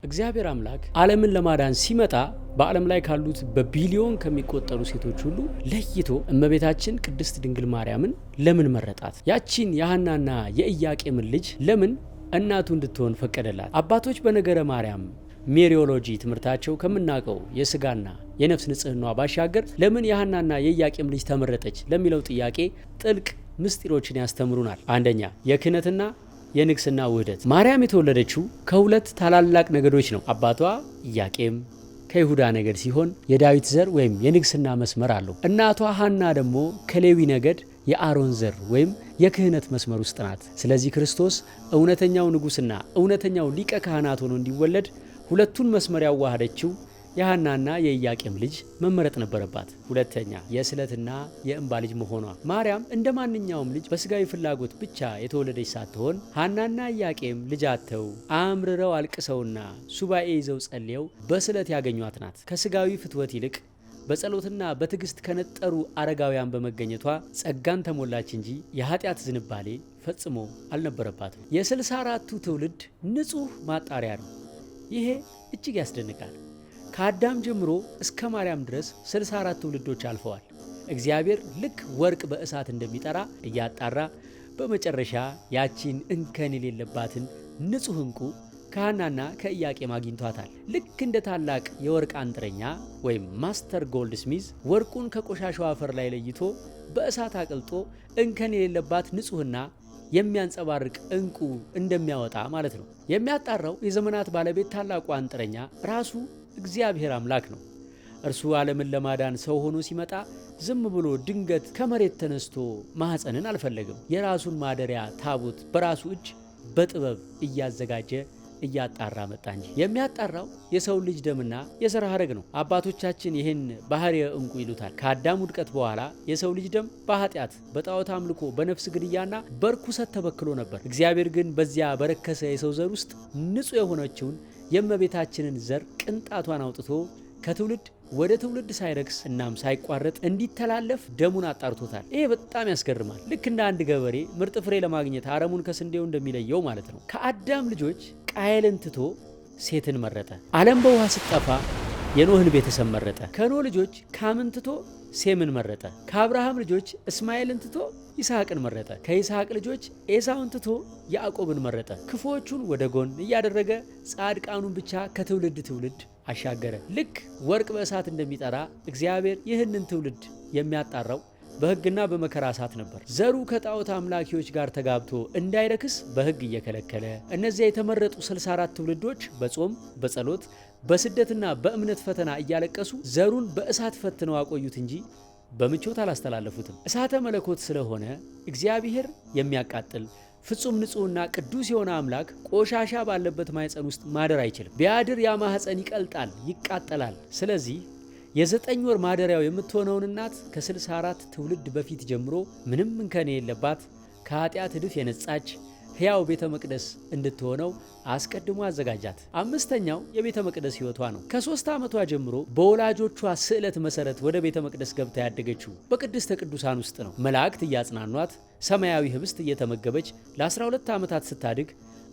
እግዚአብሔር አምላክ ዓለምን ለማዳን ሲመጣ በዓለም ላይ ካሉት በቢሊዮን ከሚቆጠሩ ሴቶች ሁሉ ለይቶ እመቤታችን ቅድስት ድንግል ማርያምን ለምን መረጣት? ያቺን የሐናና የኢያቄምን ልጅ ለምን እናቱ እንድትሆን ፈቀደላት? አባቶች በነገረ ማርያም ሜሪዮሎጂ ትምህርታቸው ከምናውቀው የስጋና የነፍስ ንጽህናዋ ባሻገር ለምን የሐናና የኢያቄም ልጅ ተመረጠች ለሚለው ጥያቄ ጥልቅ ምስጢሮችን ያስተምሩናል። አንደኛ፣ የክህነትና የንግስና ውህደት። ማርያም የተወለደችው ከሁለት ታላላቅ ነገዶች ነው። አባቷ ኢያቄም ከይሁዳ ነገድ ሲሆን የዳዊት ዘር ወይም የንግስና መስመር አለው። እናቷ ሐና ደግሞ ከሌዊ ነገድ የአሮን ዘር ወይም የክህነት መስመር ውስጥ ናት። ስለዚህ ክርስቶስ እውነተኛው ንጉስና እውነተኛው ሊቀ ካህናት ሆኖ እንዲወለድ ሁለቱን መስመር ያዋሃደችው የሐናና የኢያቄም ልጅ መመረጥ ነበረባት። ሁለተኛ፣ የስዕለትና የእንባ ልጅ መሆኗ። ማርያም እንደ ማንኛውም ልጅ በስጋዊ ፍላጎት ብቻ የተወለደች ሳትሆን ሐናና ኢያቄም ልጅ አጥተው አምርረው አልቅሰውና ሱባኤ ይዘው ጸልየው በስዕለት ያገኟት ናት። ከስጋዊ ፍትወት ይልቅ በጸሎትና በትዕግስት ከነጠሩ አረጋውያን በመገኘቷ ጸጋን ተሞላች እንጂ የኃጢአት ዝንባሌ ፈጽሞ አልነበረባትም። የ64ቱ ትውልድ ንጹሕ ማጣሪያ ነው። ይሄ እጅግ ያስደንቃል። ከአዳም ጀምሮ እስከ ማርያም ድረስ 64 ትውልዶች አልፈዋል። እግዚአብሔር ልክ ወርቅ በእሳት እንደሚጠራ እያጣራ በመጨረሻ ያቺን እንከን የሌለባትን ንጹሕ ዕንቁ ከሐናና ከኢያቄም አግኝቷታል። ልክ እንደ ታላቅ የወርቅ አንጥረኛ ወይም ማስተር ጎልድ ስሚዝ ወርቁን ከቆሻሻው አፈር ላይ ለይቶ በእሳት አቅልጦ እንከን የሌለባት ንጹሕና የሚያንጸባርቅ ዕንቁ እንደሚያወጣ ማለት ነው። የሚያጣራው የዘመናት ባለቤት ታላቁ አንጥረኛ ራሱ እግዚአብሔር አምላክ ነው። እርሱ ዓለምን ለማዳን ሰው ሆኖ ሲመጣ ዝም ብሎ ድንገት ከመሬት ተነስቶ ማኅፀንን አልፈለግም። የራሱን ማደሪያ ታቦት በራሱ እጅ በጥበብ እያዘጋጀ እያጣራ መጣ እንጂ። የሚያጣራው የሰው ልጅ ደምና የዘር ሐረግ ነው። አባቶቻችን ይህን ባህርየ ዕንቁ ይሉታል። ከአዳም ውድቀት በኋላ የሰው ልጅ ደም በኃጢአት በጣዖት አምልኮ በነፍስ ግድያና በርኩሰት ተበክሎ ነበር። እግዚአብሔር ግን በዚያ በረከሰ የሰው ዘር ውስጥ ንጹሕ የሆነችውን የእመቤታችንን ዘር ቅንጣቷን አውጥቶ ከትውልድ ወደ ትውልድ ሳይረክስ እናም ሳይቋረጥ እንዲተላለፍ ደሙን አጣርቶታል። ይሄ በጣም ያስገርማል። ልክ እንደ አንድ ገበሬ ምርጥ ፍሬ ለማግኘት አረሙን ከስንዴው እንደሚለየው ማለት ነው። ከአዳም ልጆች ቃየልን ትቶ ሴትን መረጠ። ዓለም በውሃ ስትጠፋ የኖህን ቤተሰብ መረጠ። ከኖህ ልጆች ካምን ትቶ ሴምን መረጠ። ከአብርሃም ልጆች እስማኤልን ትቶ ይስሐቅን መረጠ። ከይስሐቅ ልጆች ኤሳውን ትቶ ያዕቆብን መረጠ። ክፉዎቹን ወደ ጎን እያደረገ ጻድቃኑን ብቻ ከትውልድ ትውልድ አሻገረ። ልክ ወርቅ በእሳት እንደሚጠራ እግዚአብሔር ይህንን ትውልድ የሚያጣራው በሕግና በመከራ እሳት ነበር። ዘሩ ከጣዖት አምላኪዎች ጋር ተጋብቶ እንዳይረክስ በሕግ እየከለከለ እነዚያ የተመረጡ 64 ትውልዶች በጾም በጸሎት በስደትና በእምነት ፈተና እያለቀሱ ዘሩን በእሳት ፈትነው አቆዩት እንጂ በምቾት አላስተላለፉትም። እሳተ መለኮት ስለሆነ እግዚአብሔር የሚያቃጥል ፍጹም ንጹሕና ቅዱስ የሆነ አምላክ ቆሻሻ ባለበት ማኅፀን ውስጥ ማደር አይችልም። ቢያድር ያ ማኅፀን ይቀልጣል፣ ይቃጠላል። ስለዚህ የ9 ወር ማደሪያው የምትሆነውን እናት ከ64 ትውልድ በፊት ጀምሮ ምንም እንከን የሌለባት ከኃጢአት እድፍ የነጻች ሕያው ቤተ መቅደስ እንድትሆነው አስቀድሞ አዘጋጃት። አምስተኛው የቤተ መቅደስ ሕይወቷ ነው። ከ3 ዓመቷ ጀምሮ በወላጆቿ ስዕለት መሠረት ወደ ቤተ መቅደስ ገብታ ያደገችው በቅድስተ ቅዱሳን ውስጥ ነው። መላእክት እያጽናኗት ሰማያዊ ህብስት እየተመገበች ለ12 ዓመታት ስታድግ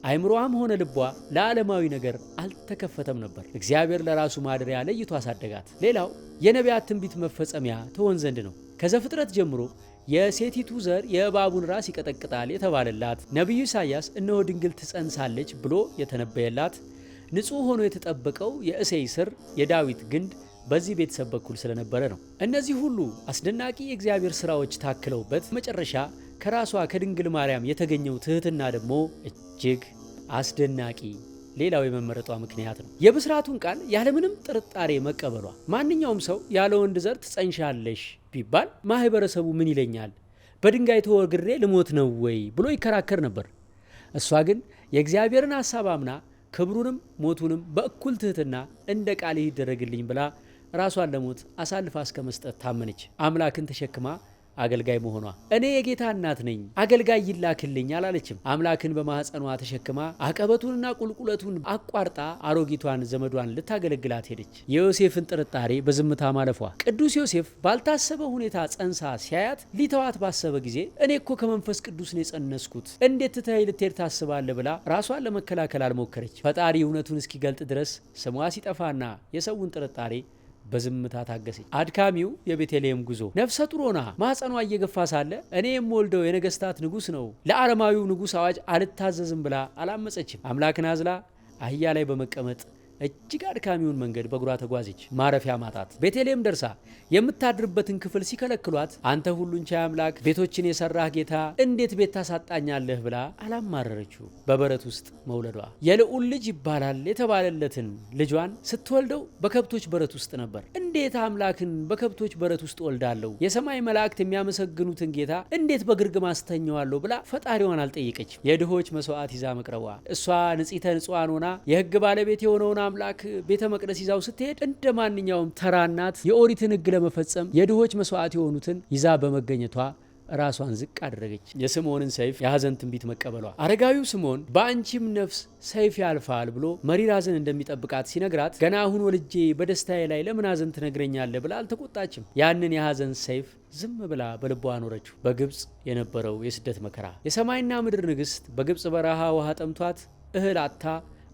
አይምሮዋም ሆነ ልቧ ለዓለማዊ ነገር አልተከፈተም ነበር። እግዚአብሔር ለራሱ ማደሪያ ለይቶ አሳደጋት። ሌላው የነቢያት ትንቢት መፈጸሚያ ትሆን ዘንድ ነው። ከዘፍጥረት ጀምሮ የሴቲቱ ዘር የእባቡን ራስ ይቀጠቅጣል የተባለላት ነቢዩ ኢሳያስ እነሆ ድንግል ትጸንሳለች ብሎ የተነበየላት ንጹሕ ሆኖ የተጠበቀው የእሴይ ስር የዳዊት ግንድ በዚህ ቤተሰብ በኩል ስለነበረ ነው። እነዚህ ሁሉ አስደናቂ የእግዚአብሔር ሥራዎች ታክለውበት መጨረሻ ከራሷ ከድንግል ማርያም የተገኘው ትህትና ደግሞ እጅግ አስደናቂ ሌላው የመመረጧ ምክንያት ነው። የብስራቱን ቃል ያለምንም ጥርጣሬ መቀበሏ። ማንኛውም ሰው ያለ ወንድ ዘር ትጸንሻለሽ ቢባል ማህበረሰቡ ምን ይለኛል፣ በድንጋይ ተወግሬ ልሞት ነው ወይ ብሎ ይከራከር ነበር። እሷ ግን የእግዚአብሔርን ሐሳብ አምና ክብሩንም ሞቱንም በእኩል ትህትና እንደ ቃልህ ይደረግልኝ ብላ ራሷን ለሞት አሳልፋ እስከ መስጠት ታመነች። አምላክን ተሸክማ አገልጋይ መሆኗ። እኔ የጌታ እናት ነኝ አገልጋይ ይላክልኝ አላለችም። አምላክን በማህፀኗ ተሸክማ አቀበቱንና ቁልቁለቱን አቋርጣ አሮጊቷን ዘመዷን ልታገለግላት ሄደች። የዮሴፍን ጥርጣሬ በዝምታ ማለፏ። ቅዱስ ዮሴፍ ባልታሰበ ሁኔታ ጸንሳ ሲያያት ሊተዋት ባሰበ ጊዜ እኔ እኮ ከመንፈስ ቅዱስ ነው የጸነስኩት እንዴት ትተይ ልትሄድ ታስባለህ ብላ ራሷን ለመከላከል አልሞከረች። ፈጣሪ እውነቱን እስኪገልጥ ድረስ ስሟ ሲጠፋና የሰውን ጥርጣሬ በዝምታ ታገሰች። አድካሚው የቤተልሔም ጉዞ። ነፍሰ ጡር ሆና ማህፀኗ እየገፋ ሳለ እኔ የምወልደው የነገስታት ንጉስ ነው፣ ለአረማዊው ንጉስ አዋጅ አልታዘዝም ብላ አላመፀችም። አምላክን አዝላ አህያ ላይ በመቀመጥ እጅግ አድካሚውን መንገድ በእግሯ ተጓዘች። ማረፊያ ማጣት። ቤተልሔም ደርሳ የምታድርበትን ክፍል ሲከለክሏት አንተ ሁሉን ቻይ አምላክ ቤቶችን የሰራህ ጌታ እንዴት ቤት ታሳጣኛለህ ብላ አላማረረችው። በበረት ውስጥ መውለዷ። የልዑል ልጅ ይባላል የተባለለትን ልጇን ስትወልደው በከብቶች በረት ውስጥ ነበር። እንዴት አምላክን በከብቶች በረት ውስጥ ወልዳለሁ? የሰማይ መላእክት የሚያመሰግኑትን ጌታ እንዴት በግርግም አስተኛዋለሁ ብላ ፈጣሪዋን አልጠየቀችም። የድሆች መስዋዕት ይዛ መቅረቧ። እሷ ንጽሕተ ንጹሐን ሆና የሕግ ባለቤት የሆነውን አምላክ ቤተ መቅደስ ይዛው ስትሄድ እንደ ማንኛውም ተራ እናት የኦሪትን ሕግ ለመፈጸም የድሆች መስዋዕት የሆኑትን ይዛ በመገኘቷ ራሷን ዝቅ አደረገች። የስምዖንን ሰይፍ የሐዘን ትንቢት መቀበሏ። አረጋዊው ስምዖን በአንቺም ነፍስ ሰይፍ ያልፋል ብሎ መሪር ሐዘን እንደሚጠብቃት ሲነግራት ገና አሁን ወልጄ በደስታዬ ላይ ለምን ሐዘን ትነግረኛለህ ብላ አልተቆጣችም። ያንን የሐዘን ሰይፍ ዝም ብላ በልቧ አኖረችው። በግብፅ የነበረው የስደት መከራ። የሰማይና ምድር ንግሥት በግብፅ በረሃ ውሃ ጠምቷት እህል አጥታ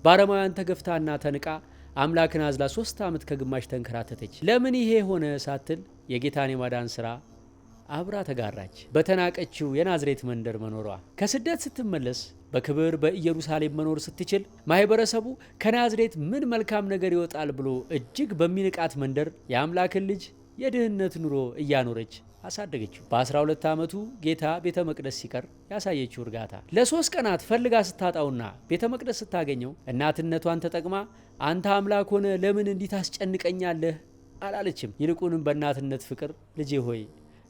ባረማውያን ተገፍታና ተንቃ አምላክን አዝላ 3 ዓመት ከግማሽ ተንከራተተች። ለምን ይሄ ሆነ ሳትል የጌታን የማዳን ሥራ አብራ ተጋራች። በተናቀችው የናዝሬት መንደር መኖሯ። ከስደት ስትመለስ በክብር በኢየሩሳሌም መኖር ስትችል ማህበረሰቡ ከናዝሬት ምን መልካም ነገር ይወጣል ብሎ እጅግ በሚንቃት መንደር የአምላክን ልጅ የድህነት ኑሮ እያኖረች አሳደገችው። በ12 ዓመቱ ጌታ ቤተ መቅደስ ሲቀር ያሳየችው እርጋታ። ለ3 ቀናት ፈልጋ ስታጣውና ቤተ መቅደስ ስታገኘው እናትነቷን ተጠቅማ አንተ አምላክ ሆነ ለምን እንዲህ ታስጨንቀኛለህ አላለችም። ይልቁንም በእናትነት ፍቅር ልጄ ሆይ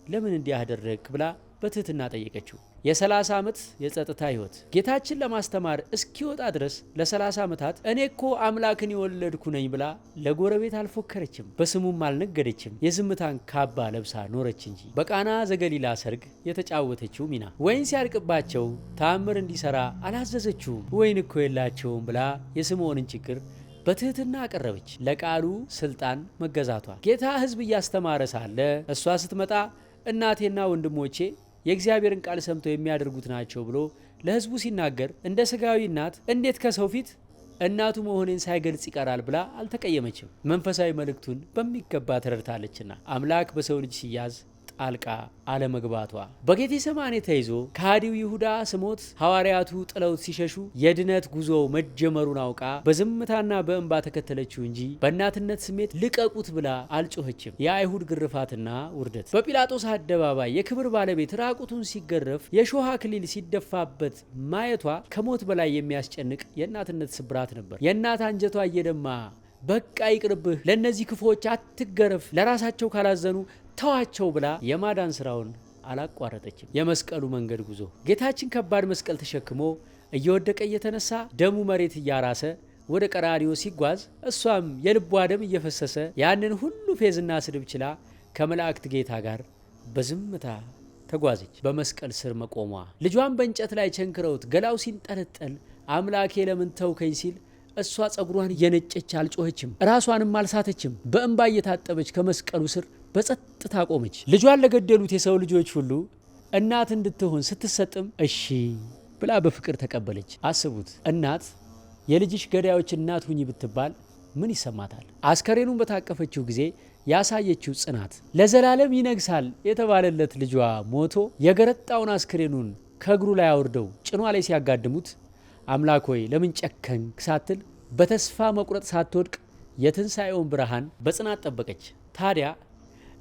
ለምን እንዲህ አደረግክ ብላ በትህትና ጠየቀችው። የ30 ዓመት የጸጥታ ህይወት። ጌታችን ለማስተማር እስኪወጣ ድረስ ለ30 ዓመታት እኔ እኮ አምላክን የወለድኩ ነኝ ብላ ለጎረቤት አልፎከረችም፣ በስሙም አልነገደችም። የዝምታን ካባ ለብሳ ኖረች እንጂ። በቃና ዘገሊላ ሰርግ የተጫወተችው ሚና። ወይን ሲያልቅባቸው ተአምር እንዲሰራ አላዘዘችውም። ወይን እኮ የላቸውም ብላ የስምዖንን ችግር በትህትና አቀረበች። ለቃሉ ስልጣን መገዛቷ። ጌታ ህዝብ እያስተማረ ሳለ እሷ ስትመጣ እናቴና ወንድሞቼ የእግዚአብሔርን ቃል ሰምተው የሚያደርጉት ናቸው ብሎ ለህዝቡ ሲናገር እንደ ስጋዊ እናት እንዴት ከሰው ፊት እናቱ መሆኔን ሳይገልጽ ይቀራል ብላ አልተቀየመችም። መንፈሳዊ መልእክቱን በሚገባ ተረድታለችና አምላክ በሰው ልጅ ሲያዝ ጣልቃ አለመግባቷ። በጌቴሰማኔ ተይዞ ከሃዲው ይሁዳ ስሞት ሐዋርያቱ ጥለውት ሲሸሹ የድነት ጉዞው መጀመሩን አውቃ በዝምታና በእንባ ተከተለችው እንጂ በእናትነት ስሜት ልቀቁት ብላ አልጮኸችም። የአይሁድ ግርፋትና ውርደት። በጲላጦስ አደባባይ የክብር ባለቤት ራቁቱን ሲገረፍ የሾህ አክሊል ሲደፋበት ማየቷ ከሞት በላይ የሚያስጨንቅ የእናትነት ስብራት ነበር። የእናት አንጀቷ እየደማ በቃ ይቅርብህ፣ ለእነዚህ ክፉዎች አትገረፍ፣ ለራሳቸው ካላዘኑ ተዋቸው ብላ የማዳን ስራውን አላቋረጠችም። የመስቀሉ መንገድ ጉዞ። ጌታችን ከባድ መስቀል ተሸክሞ እየወደቀ እየተነሳ ደሙ መሬት እያራሰ ወደ ቀራንዮ ሲጓዝ እሷም የልቧ ደም እየፈሰሰ ያንን ሁሉ ፌዝና ስድብ ችላ ከመላእክት ጌታ ጋር በዝምታ ተጓዘች። በመስቀል ስር መቆሟ። ልጇን በእንጨት ላይ ቸንክረውት ገላው ሲንጠለጠል አምላኬ ለምን ተውከኝ ሲል እሷ ጸጉሯን እየነጨች አልጮኸችም፣ ራሷንም አልሳተችም። በእንባ እየታጠበች ከመስቀሉ ስር በጸጥታ ቆመች። ልጇን ለገደሉት የሰው ልጆች ሁሉ እናት እንድትሆን ስትሰጥም እሺ ብላ በፍቅር ተቀበለች። አስቡት፣ እናት የልጅሽ ገዳዮች እናት ሁኚ ብትባል ምን ይሰማታል? አስከሬኑን በታቀፈችው ጊዜ ያሳየችው ጽናት። ለዘላለም ይነግሳል የተባለለት ልጇ ሞቶ የገረጣውን አስከሬኑን ከእግሩ ላይ አውርደው ጭኗ ላይ ሲያጋድሙት አምላክ ሆይ ለምን ጨከንክ ሳትል በተስፋ መቁረጥ ሳትወድቅ የትንሣኤውን ብርሃን በጽናት ጠበቀች። ታዲያ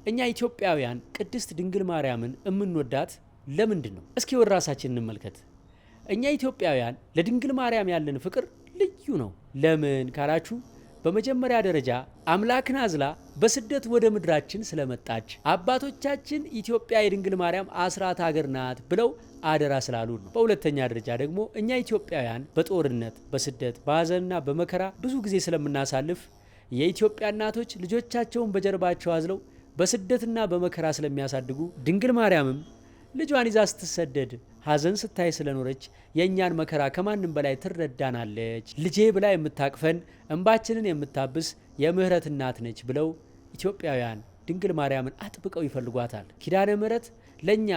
እኛ ኢትዮጵያውያን ቅድስት ድንግል ማርያምን እምንወዳት ለምንድን ነው? እስኪ ወደ ራሳችን እንመልከት። እኛ ኢትዮጵያውያን ለድንግል ማርያም ያለን ፍቅር ልዩ ነው። ለምን ካላችሁ በመጀመሪያ ደረጃ አምላክን አዝላ በስደት ወደ ምድራችን ስለመጣች፣ አባቶቻችን ኢትዮጵያ የድንግል ማርያም አስራት ሀገር ናት ብለው አደራ ስላሉ ነው። በሁለተኛ ደረጃ ደግሞ እኛ ኢትዮጵያውያን በጦርነት በስደት በሐዘንና በመከራ ብዙ ጊዜ ስለምናሳልፍ የኢትዮጵያ እናቶች ልጆቻቸውን በጀርባቸው አዝለው በስደትና በመከራ ስለሚያሳድጉ ድንግል ማርያምም ልጇን ይዛ ስትሰደድ ሐዘን ስታይ ስለኖረች የእኛን መከራ ከማንም በላይ ትረዳናለች። ልጄ ብላ የምታቅፈን እንባችንን የምታብስ የምህረት እናት ነች ብለው ኢትዮጵያውያን ድንግል ማርያምን አጥብቀው ይፈልጓታል። ኪዳነ ምህረት ለእኛ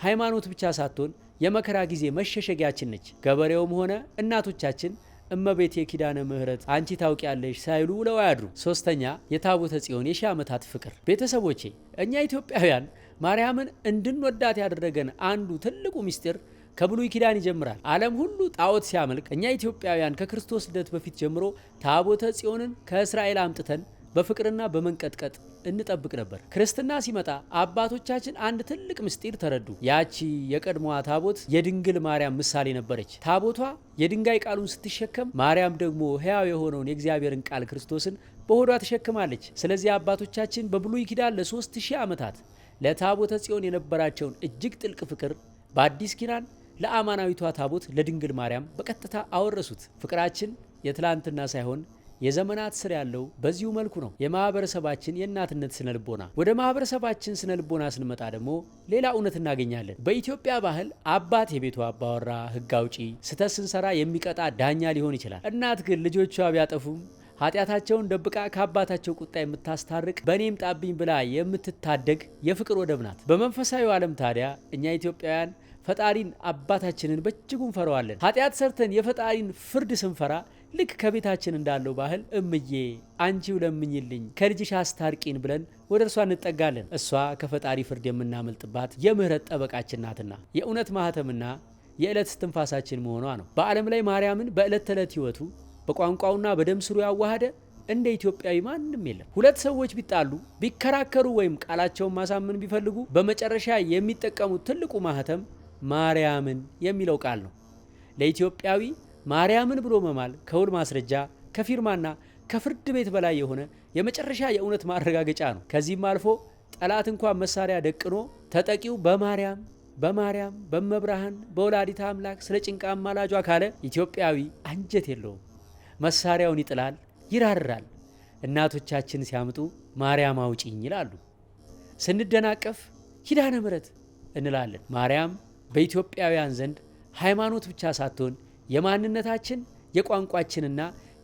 ሃይማኖት ብቻ ሳትሆን የመከራ ጊዜ መሸሸጊያችን ነች። ገበሬውም ሆነ እናቶቻችን እመቤቴ ኪዳነ ምህረት አንቺ ታውቂያለሽ ሳይሉ ውለው አያድሩ። ሶስተኛ የታቦተ ጽዮን የሺህ ዓመታት ፍቅር። ቤተሰቦቼ እኛ ኢትዮጵያውያን ማርያምን እንድንወዳት ያደረገን አንዱ ትልቁ ምስጢር ከብሉይ ኪዳን ይጀምራል። ዓለም ሁሉ ጣዖት ሲያመልክ እኛ ኢትዮጵያውያን ከክርስቶስ ልደት በፊት ጀምሮ ታቦተ ጽዮንን ከእስራኤል አምጥተን በፍቅርና በመንቀጥቀጥ እንጠብቅ ነበር። ክርስትና ሲመጣ አባቶቻችን አንድ ትልቅ ምስጢር ተረዱ። ያቺ የቀድሞዋ ታቦት የድንግል ማርያም ምሳሌ ነበረች። ታቦቷ የድንጋይ ቃሉን ስትሸከም፣ ማርያም ደግሞ ሕያው የሆነውን የእግዚአብሔርን ቃል ክርስቶስን በሆዷ ተሸክማለች። ስለዚህ አባቶቻችን በብሉይ ኪዳን ለ3000 ዓመታት ለታቦተ ጽዮን የነበራቸውን እጅግ ጥልቅ ፍቅር በአዲስ ኪዳን ለአማናዊቷ ታቦት ለድንግል ማርያም በቀጥታ አወረሱት። ፍቅራችን የትላንትና ሳይሆን የዘመናት ስር ያለው በዚሁ መልኩ ነው። የማህበረሰባችን የእናትነት ስነልቦና። ወደ ማህበረሰባችን ስነልቦና ስንመጣ ደግሞ ሌላ እውነት እናገኛለን። በኢትዮጵያ ባህል አባት የቤቱ አባወራ፣ ሕግ አውጪ፣ ስህተት ስንሰራ የሚቀጣ ዳኛ ሊሆን ይችላል። እናት ግን ልጆቿ ቢያጠፉም ኃጢአታቸውን ደብቃ ከአባታቸው ቁጣ የምታስታርቅ፣ በእኔም ጣብኝ ብላ የምትታደግ የፍቅር ወደብ ናት። በመንፈሳዊ ዓለም ታዲያ እኛ ኢትዮጵያውያን ፈጣሪን አባታችንን በእጅጉ እንፈራዋለን። ኃጢአት ሰርተን የፈጣሪን ፍርድ ስንፈራ ልክ ከቤታችን እንዳለው ባህል እምዬ አንቺው ለምኝልኝ ከልጅሽ አስታርቂን ብለን ወደ እርሷ እንጠጋለን። እሷ ከፈጣሪ ፍርድ የምናመልጥባት የምህረት ጠበቃችን ናትና የእውነት ማህተምና የዕለት ስትንፋሳችን መሆኗ ነው። በዓለም ላይ ማርያምን በዕለት ተዕለት ሕይወቱ በቋንቋውና በደም ስሩ ያዋሃደ እንደ ኢትዮጵያዊ ማንም የለም። ሁለት ሰዎች ቢጣሉ ቢከራከሩ ወይም ቃላቸውን ማሳመን ቢፈልጉ በመጨረሻ የሚጠቀሙት ትልቁ ማህተም ማርያምን የሚለው ቃል ነው። ለኢትዮጵያዊ ማርያምን ብሎ መማል ከውል ማስረጃ ከፊርማና ከፍርድ ቤት በላይ የሆነ የመጨረሻ የእውነት ማረጋገጫ ነው። ከዚህም አልፎ ጠላት እንኳን መሳሪያ ደቅኖ ተጠቂው በማርያም በመብርሃን በወላዲተ አምላክ ስለ ጭንቃ አማላጇ ካለ ኢትዮጵያዊ አንጀት የለውም። መሳሪያውን ይጥላል፣ ይራራል። እናቶቻችን ሲያምጡ ማርያም አውጪኝ ይላሉ። ስንደናቀፍ ኪዳነ ምህረት እንላለን። ማርያም በኢትዮጵያውያን ዘንድ ሃይማኖት ብቻ ሳትሆን የማንነታችን የቋንቋችንና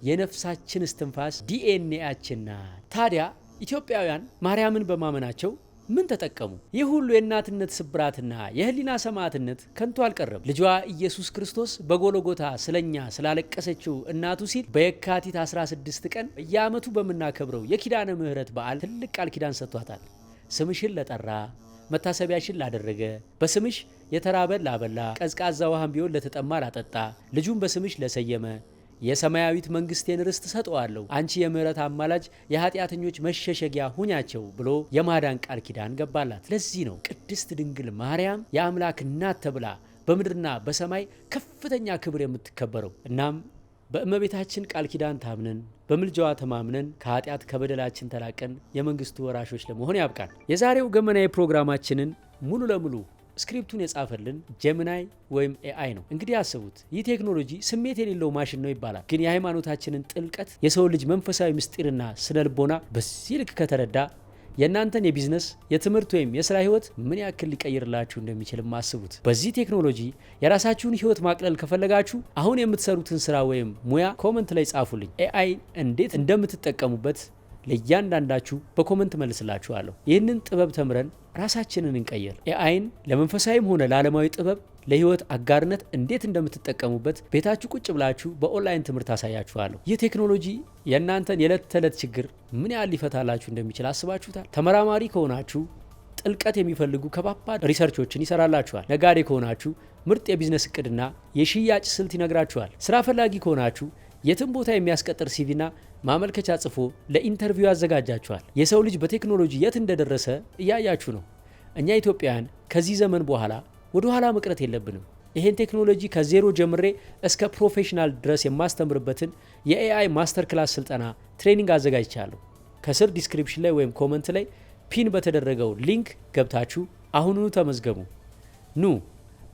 የነፍሳችን እስትንፋስ ዲኤንኤያችን ናት። ታዲያ ኢትዮጵያውያን ማርያምን በማመናቸው ምን ተጠቀሙ? ይህ ሁሉ የእናትነት ስብራትና የህሊና ሰማዕትነት ከንቱ አልቀረም። ልጇ ኢየሱስ ክርስቶስ በጎልጎታ ስለኛ ስላለቀሰችው እናቱ ሲል በየካቲት 16 ቀን በየዓመቱ በምናከብረው የኪዳነ ምህረት በዓል ትልቅ ቃል ኪዳን ሰጥቷታል። ስምሽን ለጠራ መታሰቢያሽን ላደረገ፣ በስምሽ የተራበን ላበላ፣ ቀዝቃዛ ውሃን ቢሆን ለተጠማ ላጠጣ፣ ልጁን በስምሽ ለሰየመ የሰማያዊት መንግስቴን ርስት ሰጠዋለሁ፣ አንቺ የምህረት አማላጅ የኃጢአተኞች መሸሸጊያ ሁኛቸው ብሎ የማዳን ቃል ኪዳን ገባላት። ለዚህ ነው ቅድስት ድንግል ማርያም የአምላክ እናት ተብላ በምድርና በሰማይ ከፍተኛ ክብር የምትከበረው። እናም በእመቤታችን ቃል ኪዳን ታምነን በምልጃዋ ተማምነን ከኃጢአት ከበደላችን ተላቀን የመንግስቱ ወራሾች ለመሆን ያብቃን። የዛሬው ገመናዊ ፕሮግራማችንን ሙሉ ለሙሉ ስክሪፕቱን የጻፈልን ጀሚናይ ወይም ኤአይ ነው። እንግዲህ ያስቡት፣ ይህ ቴክኖሎጂ ስሜት የሌለው ማሽን ነው ይባላል። ግን የሃይማኖታችንን ጥልቀት፣ የሰው ልጅ መንፈሳዊ ምስጢርና ስነልቦና በዚህ ልክ ከተረዳ የእናንተን የቢዝነስ የትምህርት ወይም የስራ ህይወት ምን ያክል ሊቀይርላችሁ እንደሚችልም አስቡት። በዚህ ቴክኖሎጂ የራሳችሁን ህይወት ማቅለል ከፈለጋችሁ አሁን የምትሰሩትን ስራ ወይም ሙያ ኮመንት ላይ ጻፉልኝ። ኤአይ እንዴት እንደምትጠቀሙበት ለእያንዳንዳችሁ በኮመንት መልስላችኋለሁ። ይህንን ጥበብ ተምረን ራሳችንን እንቀይር። ኤአይን ለመንፈሳዊም ሆነ ለዓለማዊ ጥበብ ለህይወት አጋርነት እንዴት እንደምትጠቀሙበት ቤታችሁ ቁጭ ብላችሁ በኦንላይን ትምህርት አሳያችኋለሁ። ይህ ቴክኖሎጂ የእናንተን የዕለት ተዕለት ችግር ምን ያህል ሊፈታላችሁ እንደሚችል አስባችሁታል? ተመራማሪ ከሆናችሁ ጥልቀት የሚፈልጉ ከባባድ ሪሰርቾችን ይሰራላችኋል። ነጋዴ ከሆናችሁ ምርጥ የቢዝነስ እቅድና የሽያጭ ስልት ይነግራችኋል። ስራ ፈላጊ ከሆናችሁ የትም ቦታ የሚያስቀጥር ሲቪና ማመልከቻ ጽፎ ለኢንተርቪው ያዘጋጃችኋል። የሰው ልጅ በቴክኖሎጂ የት እንደደረሰ እያያችሁ ነው። እኛ ኢትዮጵያውያን ከዚህ ዘመን በኋላ ወደ ኋላ መቅረት የለብንም። ይሄን ቴክኖሎጂ ከዜሮ ጀምሬ እስከ ፕሮፌሽናል ድረስ የማስተምርበትን የኤአይ ማስተር ክላስ ስልጠና ትሬኒንግ አዘጋጅቻለሁ። ከስር ዲስክሪፕሽን ላይ ወይም ኮመንት ላይ ፒን በተደረገው ሊንክ ገብታችሁ አሁኑኑ ተመዝገቡ። ኑ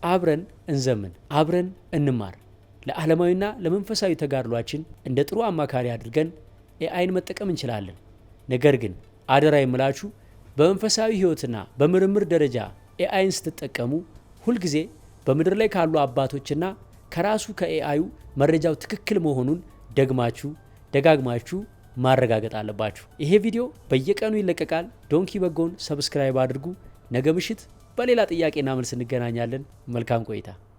አብረን እንዘምን፣ አብረን እንማር። ለዓለማዊና ለመንፈሳዊ ተጋድሏችን እንደ ጥሩ አማካሪ አድርገን ኤአይን መጠቀም እንችላለን። ነገር ግን አደራ የምላችሁ በመንፈሳዊ ህይወትና በምርምር ደረጃ ኤአይን ስትጠቀሙ ሁልጊዜ በምድር ላይ ካሉ አባቶችና ከራሱ ከኤአዩ መረጃው ትክክል መሆኑን ደጋግማችሁ ማረጋገጥ አለባችሁ። ይሄ ቪዲዮ በየቀኑ ይለቀቃል። ዶንኪ በጎን ሰብስክራይብ አድርጉ። ነገ ምሽት በሌላ ጥያቄና መልስ እንገናኛለን። መልካም ቆይታ